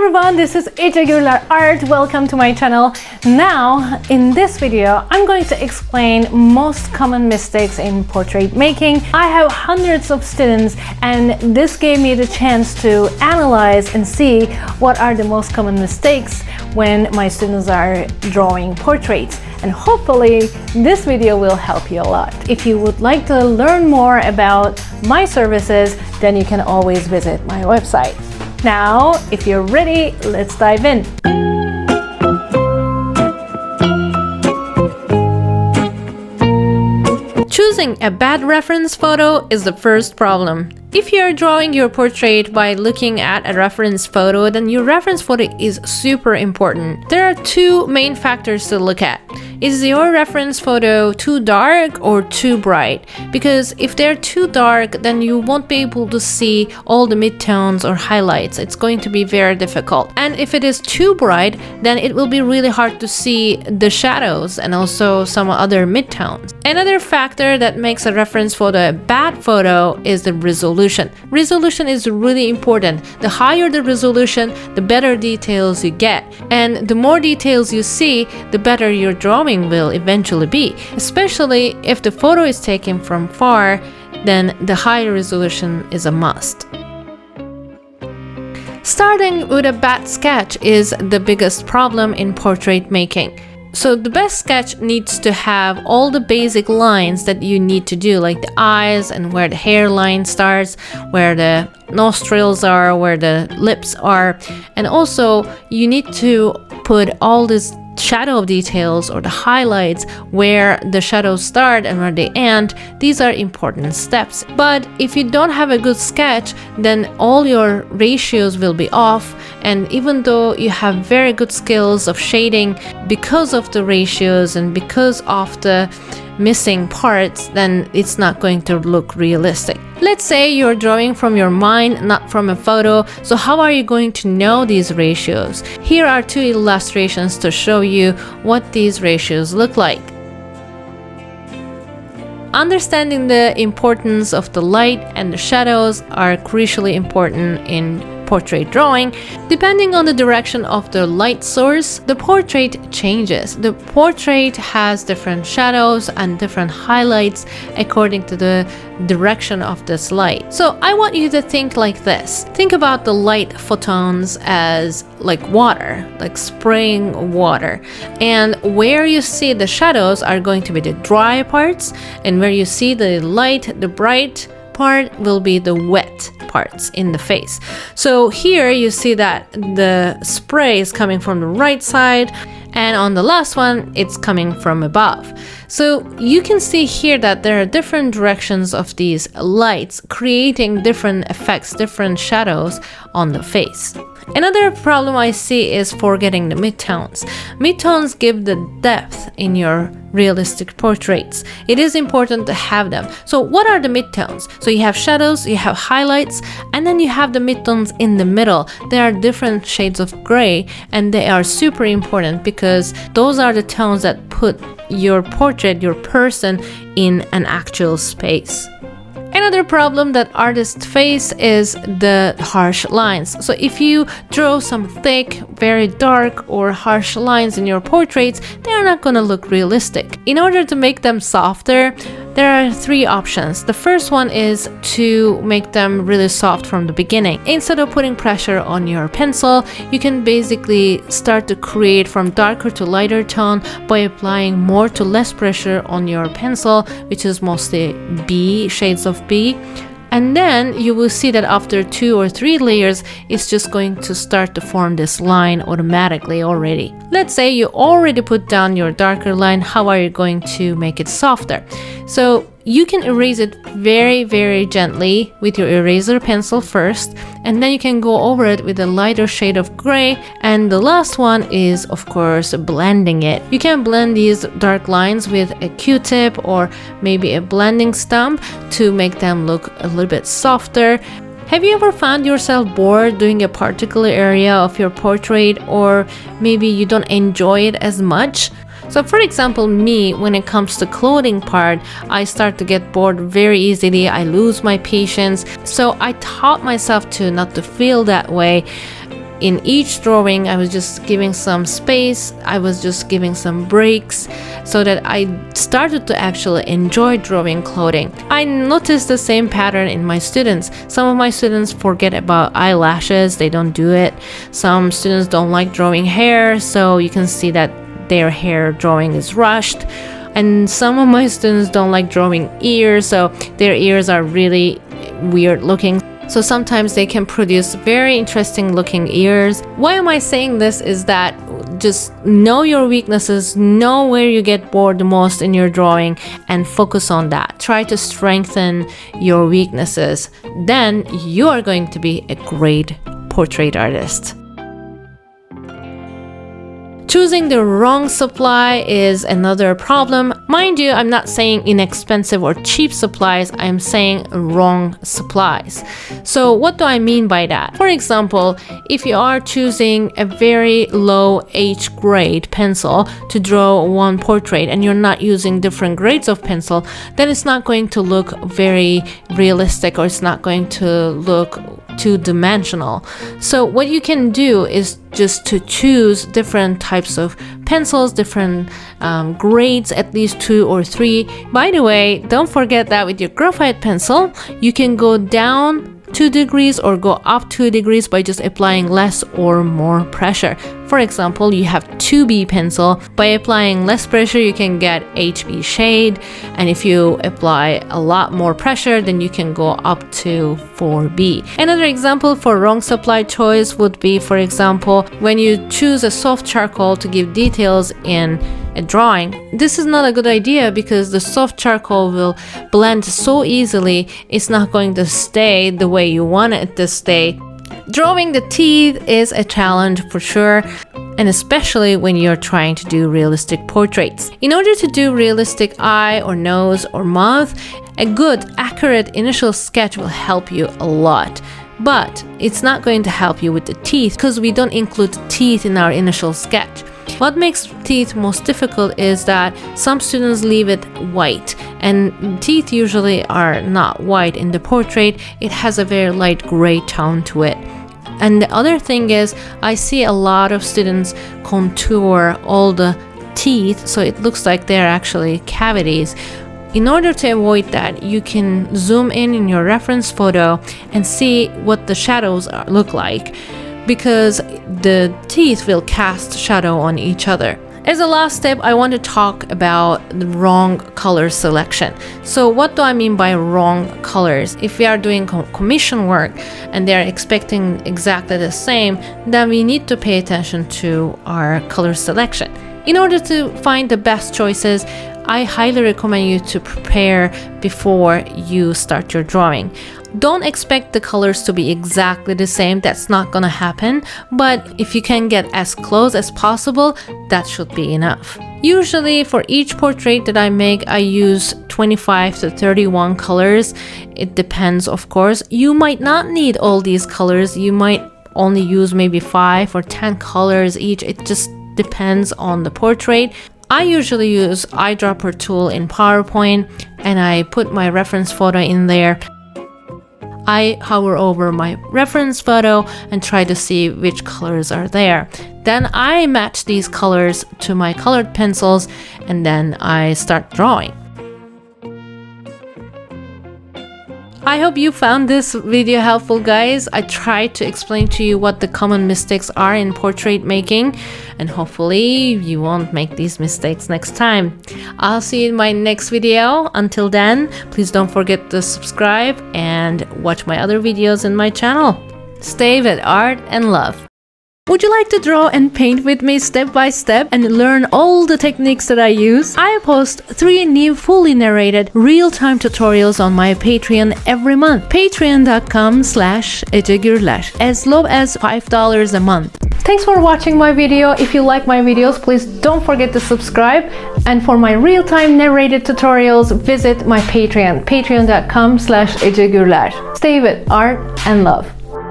everyone, this is Ece Gurler Art. Welcome to my channel. Now, in this video, I'm going to explain most common mistakes in portrait making. I have hundreds of students and this gave me the chance to analyze and see what are the most common mistakes when my students are drawing portraits. And hopefully this video will help you a lot. If you would like to learn more about my services, then you can always visit my website. Now, if you're ready, let's dive in. Choosing a bad reference photo is the first problem. If you're drawing your portrait by looking at a reference photo, then your reference photo is super important. There are two main factors to look at. Is your reference photo too dark or too bright? Because if they're too dark, then you won't be able to see all the midtones or highlights. It's going to be very difficult. And if it is too bright, then it will be really hard to see the shadows and also some other midtones. Another factor that makes a reference photo a bad photo is the resolution. Resolution is really important. The higher the resolution, the better details you get. And the more details you see, the better your drawing will eventually be. Especially if the photo is taken from far, then the higher resolution is a must. Starting with a bad sketch is the biggest problem in portrait making. So the best sketch needs to have all the basic lines that you need to do, like the eyes and where the hairline starts, where the nostrils are, where the lips are. And also you need to put all these shadow details or the highlights where the shadows start and where they end. These are important steps. But if you don't have a good sketch, then all your ratios will be off, and even though you have very good skills of shading, because of the ratios and because of the missing parts, then it's not going to look realistic. Let's say you're drawing from your mind, not from a photo. So how are you going to know these ratios? Here are two illustrations to show you what these ratios look like. Understanding the importance of the light and the shadows are crucially important in portrait drawing. Depending on the direction of the light source, the portrait changes. The portrait has different shadows and different highlights according to the direction of this light. So I want you to think like this. Think about the light photons as like water, like spraying water. And where you see the shadows are going to be the dry parts, and where you see the light, the bright part will be the wet parts in the face. So here you see that the spray is coming from the right side, and on the last one it's coming from above. So you can see here that there are different directions of these lights creating different effects, different shadows on the face. Another problem I see is forgetting the midtones. Midtones give the depth in your realistic portraits. It is important to have them. So what are the midtones? So you have shadows, you have highlights, and then you have the midtones in the middle. There are different shades of gray, and they are super important because those are the tones that put your portrait, your person, in an actual space. Another problem that artists face is the harsh lines. So if you draw some thick, very dark or harsh lines in your portraits, they are not going to look realistic. In order to make them softer, there are three options. The first one is to make them really soft from the beginning. Instead of putting pressure on your pencil, you can basically start to create from darker to lighter tone by applying more to less pressure on your pencil, which is mostly B, shades of B. And then you will see that after 2 or 3 layers, it's just going to start to form this line automatically already. Let's say you already put down your darker line. How are you going to make it softer? So you can erase it very, very gently with your eraser pencil first, and then you can go over it with a lighter shade of gray. And the last one is, of course, blending it. You can blend these dark lines with a Q-tip or maybe a blending stump to make them look a little bit softer. Have you ever found yourself bored doing a particular area of your portrait, or maybe you don't enjoy it as much? So for example, me, when it comes to clothing part, I start to get bored very easily. I lose my patience. So I taught myself to not to feel that way. in each drawing I was just giving some space, I was just giving some breaks, so that I started to actually enjoy drawing clothing. I noticed the same pattern in my students. Some of my students forget about eyelashes, they don't do it. Some students don't like drawing hair, so you can see that their hair drawing is rushed. And some of my students don't like drawing ears, so their ears are really weird looking. So sometimes they can produce very interesting looking ears. Why am I saying this is that just know your weaknesses, know where you get bored the most in your drawing, and focus on that. Try to strengthen your weaknesses. Then you are going to be a great portrait artist. Choosing the wrong supply is another problem. Mind you, I'm not saying inexpensive or cheap supplies, I'm saying wrong supplies. So what do I mean by that? For example, if you are choosing a very low H grade pencil to draw one portrait and you're not using different grades of pencil, then it's not going to look very realistic, or it's not going to look two-dimensional. So what you can do is just to choose different types of pencils, different grades, at least 2 or 3. By the way, don't forget that with your graphite pencil, you can go down 2 degrees or go up 2 degrees by just applying less or more pressure. For example, you have 2B pencil. By applying less pressure, you can get HB shade, and if you apply a lot more pressure, then you can go up to 4B. Another example for wrong supply choice would be, for example, when you choose a soft charcoal to give details in a drawing. This is not a good idea because the soft charcoal will blend so easily, it's not going to stay the way you want it to stay. Drawing the teeth is a challenge for sure, and especially when you're trying to do realistic portraits. In order to do realistic eye or nose or mouth, a good, accurate initial sketch will help you a lot. But it's not going to help you with the teeth because we don't include teeth in our initial sketch. What makes teeth most difficult is that some students leave it white, and teeth usually are not white in the portrait. It has a very light gray tone to it. And the other thing is, I see a lot of students contour all the teeth so it looks like they're actually cavities. In order to avoid that, you can zoom in your reference photo and see what the shadows look like, because the teeth will cast shadow on each other. As a last step, I want to talk about the wrong color selection. So what do I mean by wrong colors? If we are doing commission work and they are expecting exactly the same, then we need to pay attention to our color selection. In order to find the best choices, I highly recommend you to prepare before you start your drawing. Don't expect the colors to be exactly the same, that's not gonna happen, but if you can get as close as possible, that should be enough. Usually for each portrait that I make, I use 25 to 31 colors. It depends, of course. You might not need all these colors, you might only use maybe 5 or 10 colors each. It just depends on the portrait. I usually use eyedropper tool in PowerPoint, and I put my reference photo in there. I hover over my reference photo and try to see which colors are there. Then I match these colors to my colored pencils, and then I start drawing. I hope you found this video helpful, guys. I tried to explain to you what the common mistakes are in portrait making, and hopefully you won't make these mistakes next time. I'll see you in my next video. Until then, please don't forget to subscribe and watch my other videos in my channel. Stay with art and love. Would you like to draw and paint with me step by step and learn all the techniques that I use? I post 3 new fully narrated real-time tutorials on my Patreon every month. Patreon.com/Ece Gurler, as low as $5 a month. Thanks for watching my video. If you like my videos, please don't forget to subscribe. And for my real-time narrated tutorials, visit my Patreon, patreon.com/Ece Gurler. Stay with art and love.